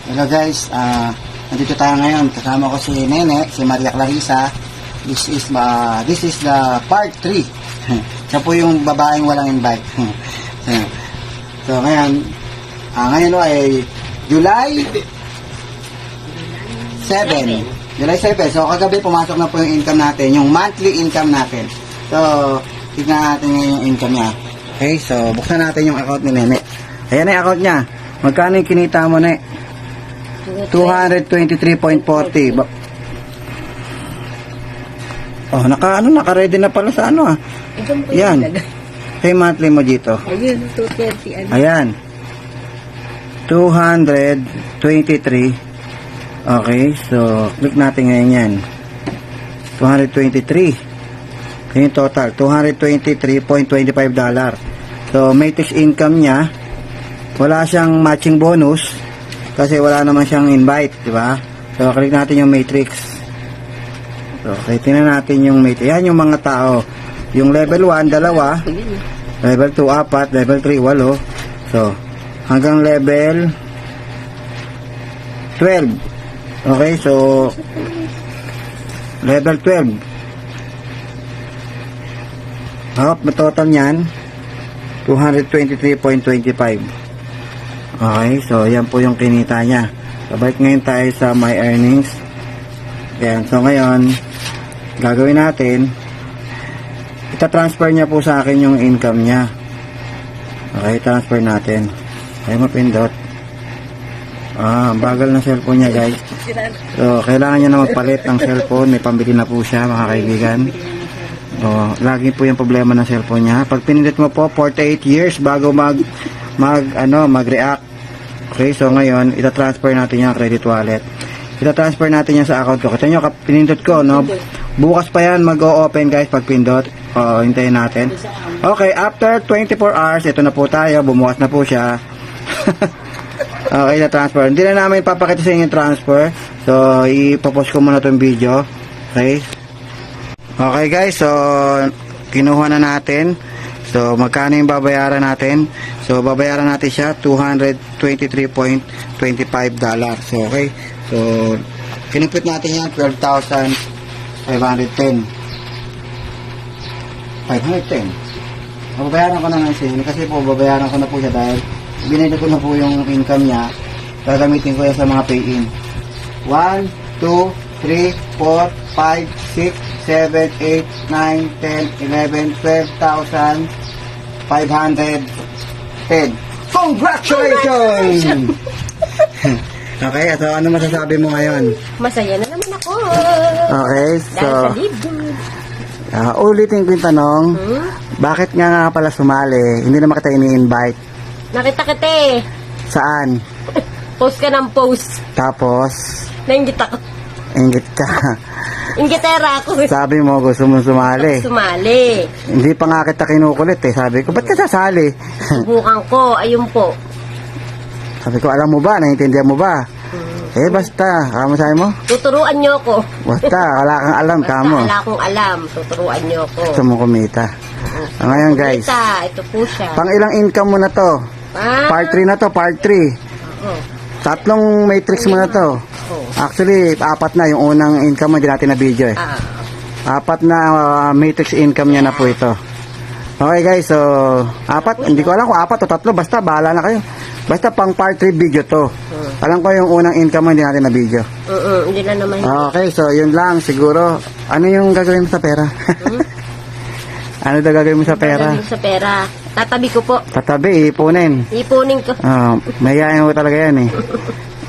Hello guys, nandito tayo ngayon. Kasama ko si Nene, si Maria Clarissa. This is the part 3. Siya po yung babaeng walang invite. So ngayon ay July 7. July 7. So kagabi pumasok na po yung income natin, yung monthly income natin. So tignan natin ngayon yung income niya. Okay, so buksan natin yung account ni Nene. Ayan na yung account niya. Magkano yung kinita mo na 223.40. Oh, naka-ready na pala sa ano ah. Yan. Hey, monthly mo dito. Ayun, 230. Ayan. 223. Okay, so click natin ngayon yan. 223. Yung total, $223.25. So, matrix income niya, wala siyang matching bonus kasi wala naman siyang invite, di ba? So, click natin yung matrix. So, okay, tingnan natin yung matrix. Yan yung mga tao. Yung level 1, 2, level 2, 4, level 3, 8. So, hanggang level 12. Okay, so level 12. Total niyan 223.25. Okay, so yan po yung kinita niya. So balik ngayon tayo sa my earnings. Yan, so ngayon gagawin natin, ita-transfer niya po sa akin yung income niya. Okay, transfer natin. Okay, mapindot. Bagal na cellphone niya guys. So kailangan niya na magpalit ng cellphone. May pambili na po siya mga kaibigan. Lagi po yung problema ng cellphone niya. Pag pinindot mo po 48 years bago mag-react. Okay, so ngayon ita-transfer natin yung credit wallet. Ita-transfer natin yan sa account ko. Kita nyo, pinindot ko, no? Bukas pa yan mag-o-open guys pag pindot. Hintayin natin. Okay, after 24 hours, ito na po tayo. Bumukas na po siya. Okay, na-transfer. Hindi na namin papakita sa inyo yung transfer. So, ipopost ko muna itong video. Okay. Okay guys, so kinuha na natin. So magkano yung babayaran natin? So babayaran natin siya $223.25. So okay. So kinupit natin yan 12,510. 510. Babayaran ko na ng sin kasi po babayaran ko na po siya dahil binili ko na po yung income niya. Gagamitin ko yan sa mga pay-in. 1, 2, 3, 4, 5, 6, 7, 8, 9, 10, 11, 12,510. Congratulations! Okay, so ano masasabi mo ngayon? Masaya na naman ako. Okay, so Dahil sa ulitin ko yung tanong, bakit nga pala sumali? Hindi naman kita ini-invite. nakita kita eh. Saan? Post ka ng post. Tapos, Nainggit ako. inggit ka. Inggitera ako. Sabi mo gusto mo sumali. Sumali. Hindi pa nga kita kinukulit eh. Sabi ko, ba't ka sasali? Subukan ko. Ayun po. Sabi ko, alam mo ba? Naiintindihan mo ba? Eh, basta. Kamo sabi mo? Tuturuan niyo ako. Basta, wala kang alam, kamo. Wala akong alam. Tuturuan niyo ako. Gusto mo kumita. Ngayon, guys. Ito po siya. Pang ilang income mo na to? Part 3 na to, part 3. Oo. Tatlong matrix mo na to. Actually, 4 na. Yung unang income mo, hindi natin na video eh. 4 na matrix income niya na po ito. Okay guys, so 4, hindi ko alam kung 4 o 3, basta bahala na kayo. Basta pang part 3 video to. Alam ko yung unang income mo, hindi natin na video. Hindi na naman. Okay, so yun lang siguro. Ano yung gagawin mo sa pera? Ano daw gagawin mo sa pera? Sa pera. Tatabi ko po. Tatabi, ipunin. Ipunin ko. Mayayain mo talaga yan eh.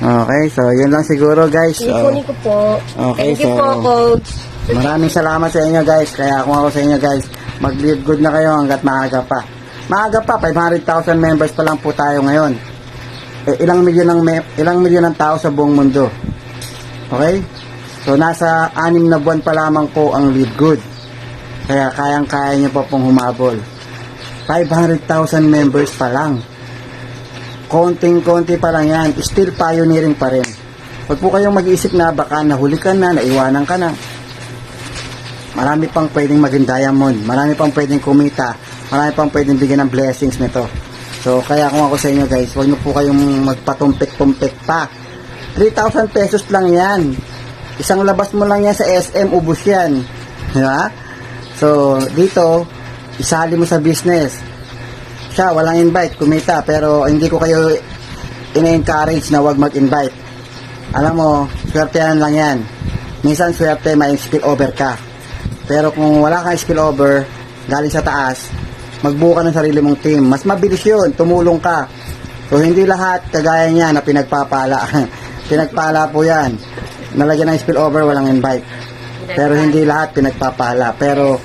Okay, so yun lang siguro guys. Ipunin ko po. Okay, Thank you so po, Coach. maraming salamat sa inyo guys. Kaya kung ako sa inyo guys, mag-live good na kayo hanggat maaga pa. Maaga pa, 500,000 members pa lang po tayo ngayon. Ilang milyon ng tao sa buong mundo. Okay? So nasa 6 na buwan pa lamang po ang live good. Kaya kayang-kaya nyo po pong humabol. 500,000 members pa lang. Konting-konti pa lang yan. Still pioneering pa rin. Huwag po kayong mag-iisip na baka nahuli ka na, naiwanan ka na. Marami pang pwedeng maging diamond. Marami pang pwedeng kumita. Marami pang pwedeng bigyan ng blessings nito. So, kaya kung ako sa inyo guys, huwag niyo po kayong magpatumpik-tumpik pa. 3,000 pesos lang yan. Isang labas mo lang yan sa SM, ubos yan. Di ba? So, dito, isali mo sa business. Siya, walang invite, kumita, pero hindi ko kayo ina-encourage na wag mag-invite. Alam mo, swertehan lang yan. Minsan, swerte, may spillover ka. Pero kung wala kang spillover, galing sa taas, magbuo ka ng sarili mong team. Mas mabilis yun, tumulong ka. So, hindi lahat kagaya niya na pinagpapala. Pinagpala po yan. Nalagyan ng spillover, walang invite. Pero hindi lahat pinagpapala. Pero,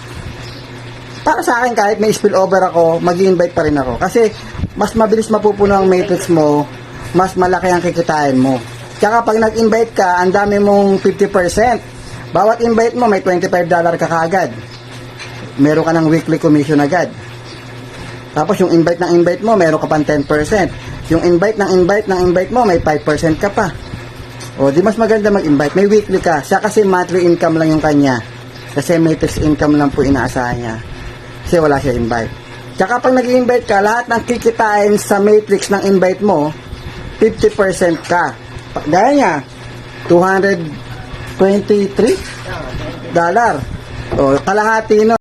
para sa akin, kahit may spillover ako, mag-invite pa rin ako. Kasi, mas mabilis mapupuno ang matrix mo, mas malaki ang kikitain mo. Tsaka pag nag-invite ka, ang dami mong 50%. Bawat invite mo, may $25 ka kaagad. Meron ka ng weekly commission agad. Tapos yung invite ng invite mo, meron ka pang 10%. Yung invite ng invite mo, may 5% ka pa. O, di mas maganda mag-invite. May weekly ka. Siya kasi monthly income lang yung kanya. Kasi matrix income lang po inaasahan niya. Kasi wala siya invite. Tsaka pag nag-invite ka, lahat ng kikitain sa matrix ng invite mo, 50% ka. Gaya niya, $223. O, kalahati no.